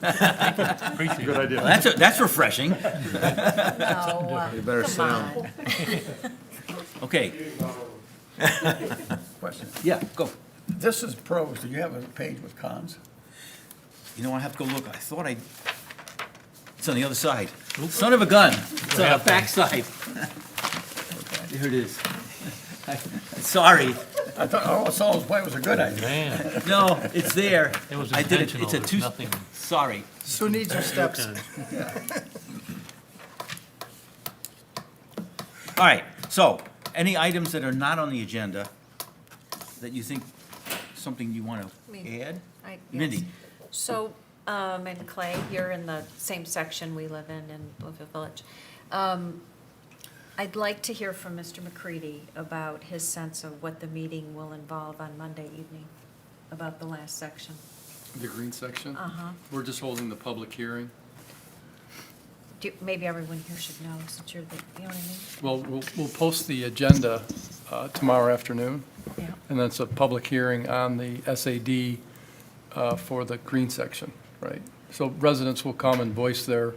Appreciate Good it. idea. That's refreshing. No, you better sit come down. on. Okay, Question. yeah, go. This is pros. Do you have a page with cons? You know, I have to go look. I thought it's on the other side. Son of a gun. It's on the back side. Here it is. Sorry. I thought, oh, Saul's Way was a good idea. Man, No, it's there. it was I did it. intentional. It's a There's two, nothing. sorry. Sue needs her steps. All right, so, any items that are not on the agenda that you think, something you want to Me. add? Yes. Mindy? So, and Clay, you're in the same section we live in Bloomfield Village. I'd like to hear from Mr. McCready about his sense of what the meeting will involve on Monday evening, about the last section. The green section? Uh-huh. We're just holding the public hearing. Maybe everyone here should know, since you're the, you know what I mean? Well, we'll post the agenda tomorrow afternoon, Yeah. and then it's a public hearing on the SAD for the green section, right? So residents will come and voice their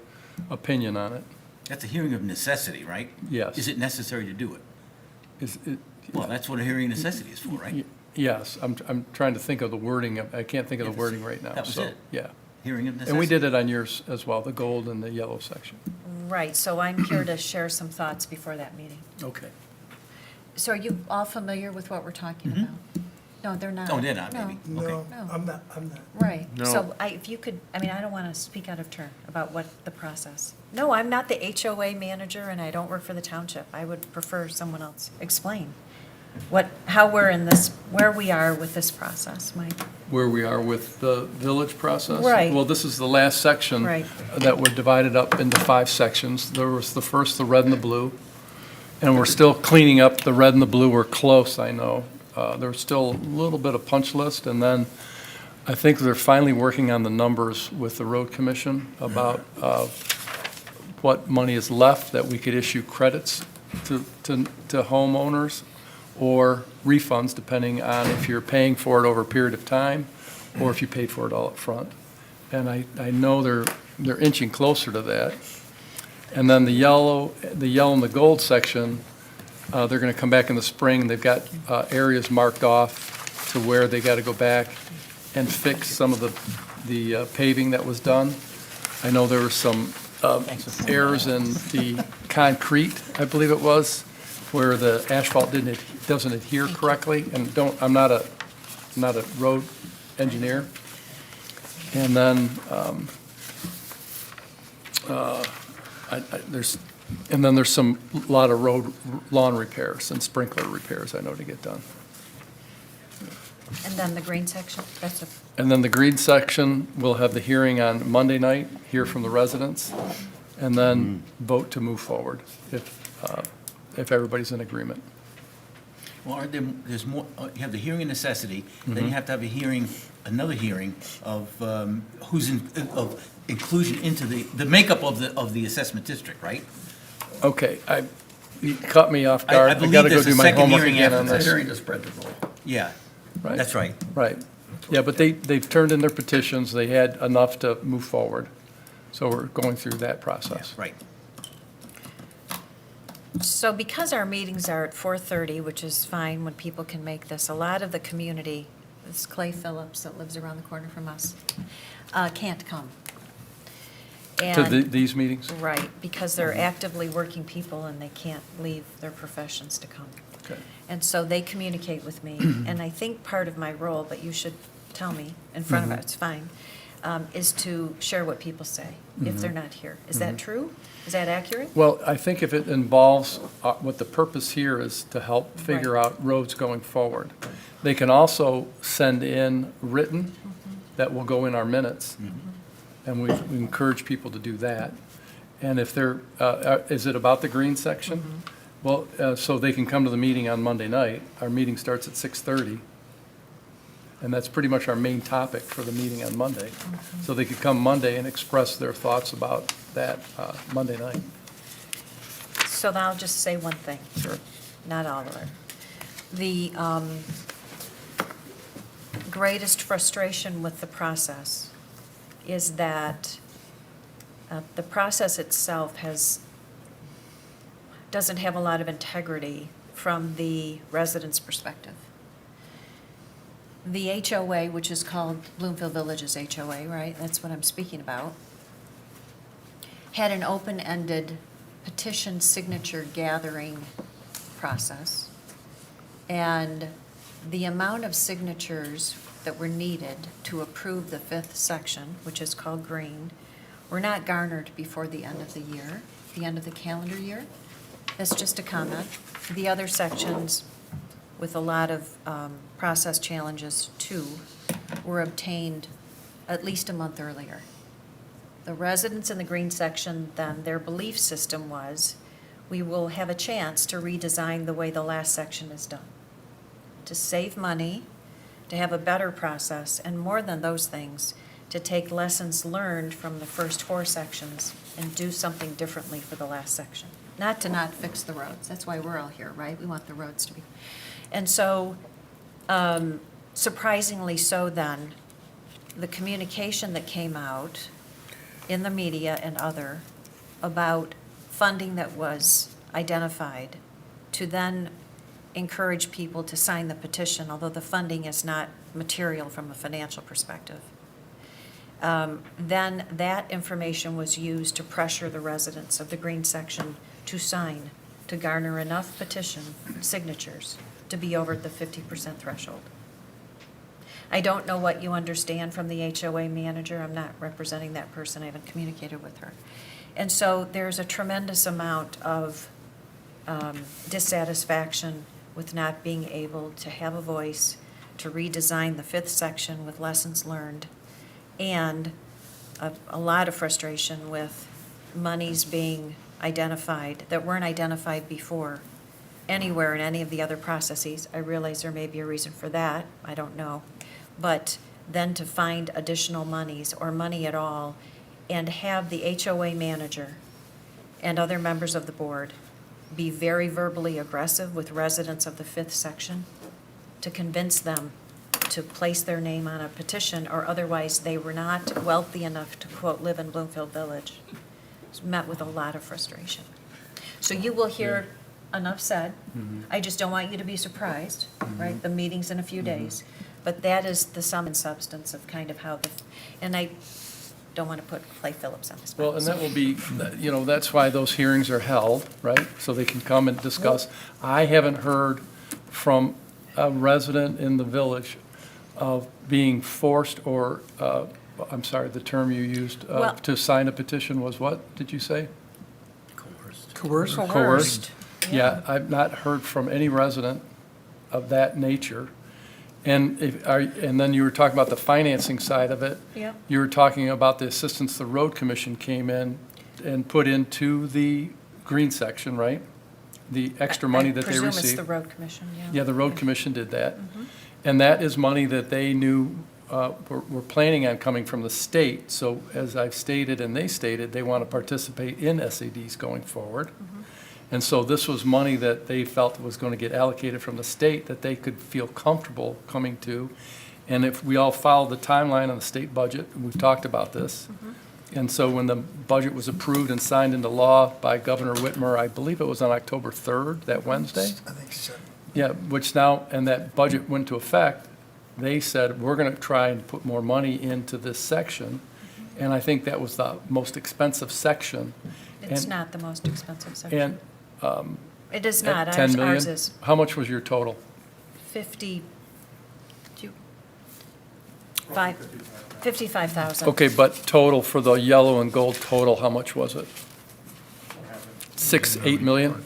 opinion on it. That's a hearing of necessity, right? Yes. Is it necessary to do it? Is it? Well, that's what a hearing of necessity is for, right? Yes, I'm trying to think of the wording. I can't think of the wording right now. That was so, it. Yeah. Hearing of necessity. And we did it on yours as well, the gold and the yellow section. Right, so I'm here to share some thoughts before that meeting. Okay. So are you all familiar with what we're talking about? No, they're not. Oh, they're not, No. maybe. No, Okay. No. I'm not. Right, No. so if you could, I don't want to speak out of turn about what the process. No, I'm not the HOA manager and I don't work for the township. I would prefer someone else explain how we're in this, where we are with this process, Mike. Where we are with the village process? Right. Well, this is the last section. Right. That were divided up into 5 sections. There was the first, the red and the blue, and we're still cleaning up the red and the blue. We're close, I know. There's still a little bit of punch list, and then I think they're finally working on the numbers with the road commission about what money is left that we could issue credits to homeowners or refunds, depending on if you're paying for it over a period of time or if you paid for it all up front. And I know they're inching closer to that. And then the yellow and the gold section, they're going to come back in the spring. They've got areas marked off to where they got to go back and fix some of the paving that was done. I know there were some errors in the concrete, I believe it was, where the asphalt doesn't adhere correctly. And I'm not a road engineer. And then there's some lot of lawn repairs and sprinkler repairs I know to get done. And then the green section, And then the green section, we'll have the hearing on Monday night, hear from the residents, and then vote to move forward if everybody's in agreement. Well, there's more, you have the hearing of necessity, then you have to have another hearing of of inclusion into the makeup of the assessment district, right? Okay, you caught me off I guard. I believe gotta go there's a do my second homework hearing again after on that. this. Hearing to spread the rule. Yeah, Right. that's right. Right. Yeah, but they've turned in their petitions. They had enough to move forward. So we're going through that process. Right. so because our meetings are at 4:30, which is fine when people can make this, a lot of the community, this Clay Phillips that lives around the corner from us, can't come. To And- these meetings? Right, because they're actively working people and they can't leave their professions to come. Okay. And so they communicate with me, and I think part of my role, but you should tell me in front of us, it's fine, is to share what people say if they're not here. Is that true? Is that accurate? Well, I think if it involves, what the purpose here is to help figure out roads going forward. They can also send in written that will go in our minutes. And we encourage people to do that. And if they're, is it about the green section? Well, so they can come to the meeting on Monday night. Our meeting starts at 6:30. And that's pretty much our main topic for the meeting on Monday. So they could come Monday and express their thoughts about that Monday night. So now I'll just say one thing. Sure. Not all of it. The greatest frustration with the process is that the process itself doesn't have a lot of integrity from the residents' perspective. The HOA, which is called Bloomfield Village's HOA, right? That's what I'm speaking about, had an open-ended petition signature gathering process. And the amount of signatures that were needed to approve the 5th section, which is called green, were not garnered before the end of the year, the end of the calendar year. That's just a comment. The other sections, with a lot of process challenges too, were obtained at least a month earlier. The residents in the green section, then, their belief system was, we will have a chance to redesign the way the last section is done, to save money, to have a better process, and more than those things, to take lessons learned from the first 4 sections and do something differently for the last section. Not to not fix the roads. That's why we're all here, right? We want the roads to be. And so, surprisingly so then, the communication that came out in the media and other about funding that was identified to then encourage people to sign the petition, although the funding is not material from a financial perspective. Then that information was used to pressure the residents of the green section to sign, to garner enough petition signatures to be over the 50% threshold. I don't know what you understand from the HOA manager. I'm not representing that person. I haven't communicated with her. And so there's a tremendous amount of dissatisfaction with not being able to have a voice, to redesign the 5th section with lessons learned, and a lot of frustration with monies being identified that weren't identified before anywhere in any of the other processes. I realize there may be a reason for that. I don't know. But then to find additional monies or money at all, and have the HOA manager and other members of the board be very verbally aggressive with residents of the 5th section to convince them to place their name on a petition, or otherwise they were not wealthy enough to, quote, live in Bloomfield Village. It's met with a lot of frustration. So you will hear enough said. I just don't want you to be surprised, right? The meeting's in a few days. But that is the sum and substance of kind of how the, and I don't want to put Clay Phillips on the spot. Well, and that will be, that's why those hearings are held, right? So they can come and discuss. I haven't heard from a resident in the village of being forced or, I'm sorry, the term you used, Well- to sign a petition was what, did you say? Coerced? Coerced. Yeah, I've not heard from any resident of that nature. And and then you were talking about the financing side of it. Yep. You were talking about the assistance the road commission came in and put into the green section, right? The extra money that they I presume it's received. the road commission, yeah. Yeah, the road commission did that. And that is money that they knew were planning on coming from the state. So as I've stated and they stated, they want to participate in SADs going forward. And so this was money that they felt was going to get allocated from the state that they could feel comfortable coming to. And if we all followed the timeline on the state budget, and we've talked about this. And so when the budget was approved and signed into law by Governor Whitmer, I believe it was on October 3rd, that Wednesday? I think so. Yeah, which now, and that budget went into effect, they said, we're going to try and put more money into this section. And I think that was the most expensive section. It's And- not the most expensive section. And It is at not. 10 million? Ours is How much was your total? 50, 55,000. Okay, but total for the yellow and gold total, how much was it? 8 million?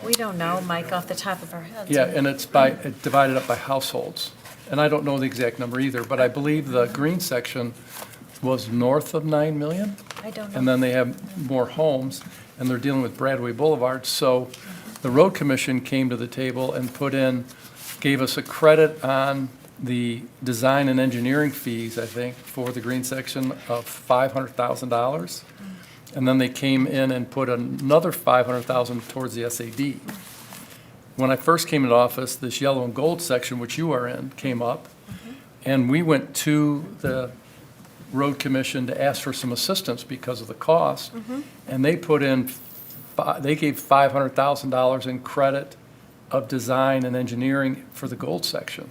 We don't know, Mike, off the top of our heads. Yeah, and it's divided up by households. And I don't know the exact number either, but I believe the green section was north of 9 million. I don't And know. then they have more homes, and they're dealing with Bradway Boulevard. So the road commission came to the table and gave us a credit on the design and engineering fees, I think, for the green section of $500,000. And then they came in and put another $500,000 towards the SAD. When I first came into office, this yellow and gold section, which you are in, came up. And we went to the road commission to ask for some assistance because of the cost. And they put in, they gave $500,000 in credit of design and engineering for the gold section.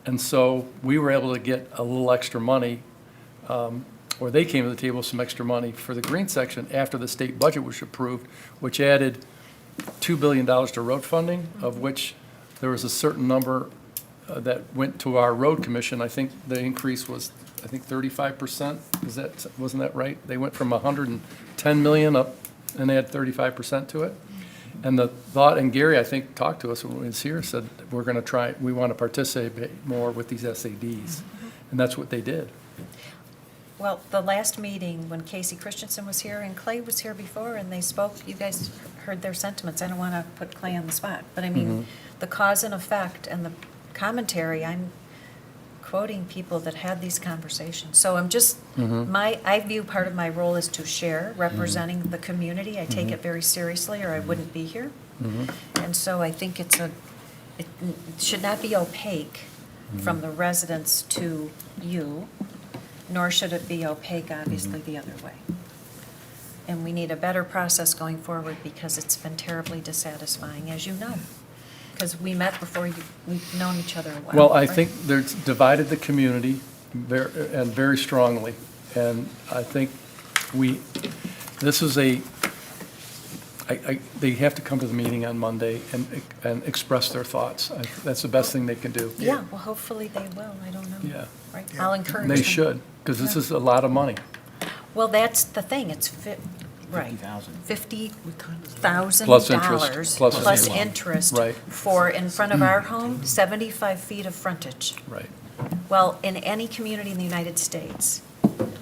And so we were able to get a little extra money, or they came to the table with some extra money for the green section after the state budget was approved, which added $2 billion to road funding, of which there was a certain number that went to our road commission. I think the increase was, 35%. Wasn't that right? They went from 110 million up, and they had 35% to it. And the thought, and Gary, I think, talked to us when he was here, said, we're going to try, we want to participate more with these SADs. And that's what they did. Well, the last meeting, when Casey Christensen was here and Clay was here before, and they spoke, you guys heard their sentiments. I don't want to put Clay on the spot, but I mean, the cause and effect and the commentary, I'm quoting people that had these conversations. So I'm just, I view part of my role is to share, representing the community. I take it very seriously, or I wouldn't be here. And so I think it should not be opaque from the residents to you, nor should it be opaque, obviously, the other way. And we need a better process going forward because it's been terribly dissatisfying, as you know. Because we met before we've known each other a while. Well, I right? think there's divided the community very strongly. And I think this is they have to come to the meeting on Monday and express their thoughts. That's the best thing they can do. Yeah, well, hopefully they will. I don't know. Yeah. Right, I'll encourage them. They should, because this is a lot of money. Well, that's the thing, it's right. 50,000. $50,000 Plus interest, plus plus interest. interest Right. for, in front of our home, 75 feet of frontage. Right. Well, in any community in the United States,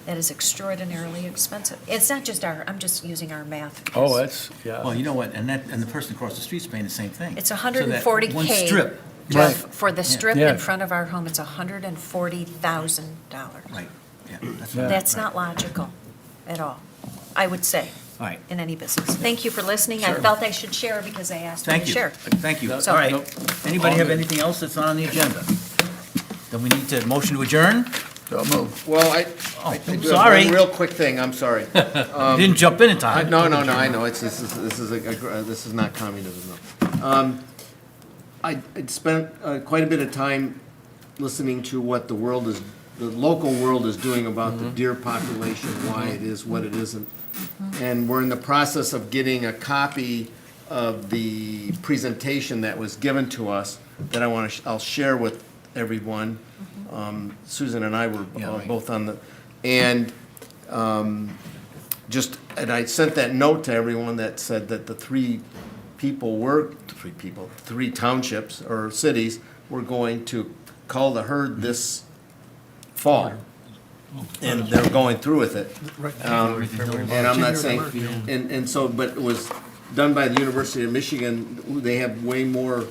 that is extraordinarily expensive. It's not just I'm just using our math. Oh, because that's, yeah. Well, you know what, and the person across the street's paying the same thing. It's So that 140K. One strip Jeff, for the strip Yeah. in front of our home, it's $140,000. Right, yeah, that's Yeah. right. That's not logical at all, I would say, All right, in any business. Thank you for listening. I felt I should share because they asked me thank to you. share. Thank you. All So- right. Nope. Anybody All have good. anything else that's not on the agenda? Then we need to motion to adjourn? So move. Well, I Oh, do have sorry. one real quick thing, I'm sorry. You didn't jump in time. No, I know, this is not communism, no. I spent quite a bit of time listening to what the local world is doing about the deer population, why it is what it isn't. And we're in the process of getting a copy of the presentation that was given to us that I'll share with everyone. Susan and I were Yeah, right. both on the, and and I sent that note to everyone that said that the three townships or cities were going to call the herd this fall. And they're going through with it. And I'm not saying, and so, but it was done by the University of Michigan. They have way more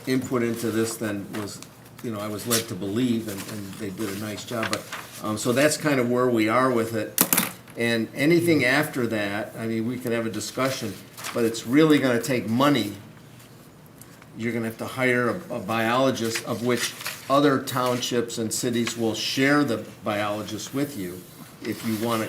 input into this than was, I was led to believe, and they did a nice job. But, so that's kind of where we are with it. And anything after that, I mean, we can have a discussion, but it's really gonna take money. You're gonna have to hire a biologist, of which other townships and cities will share the biologist with you if you wanna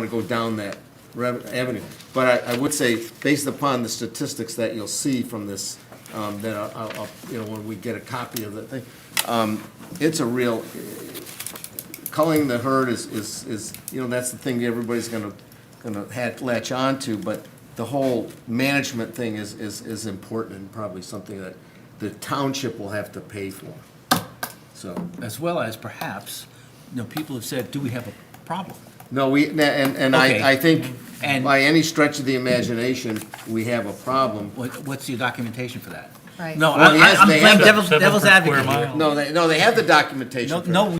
go down that avenue. But I would say, based upon the statistics that you'll see from this, that I'll, when we get a copy of the thing, it's a real, culling the herd is, that's the thing everybody's gonna latch on to, but the whole management thing is important and probably something that the township will have to pay for. So, As well as perhaps, people have said, do we have a problem? no, and Okay. I think And- by any stretch of the imagination, we have a problem. What's the documentation for that? Right. No, Well, yes, I'm they playing have devil's 7 per square advocate here. mile. No, they have the documentation. No, for it. no,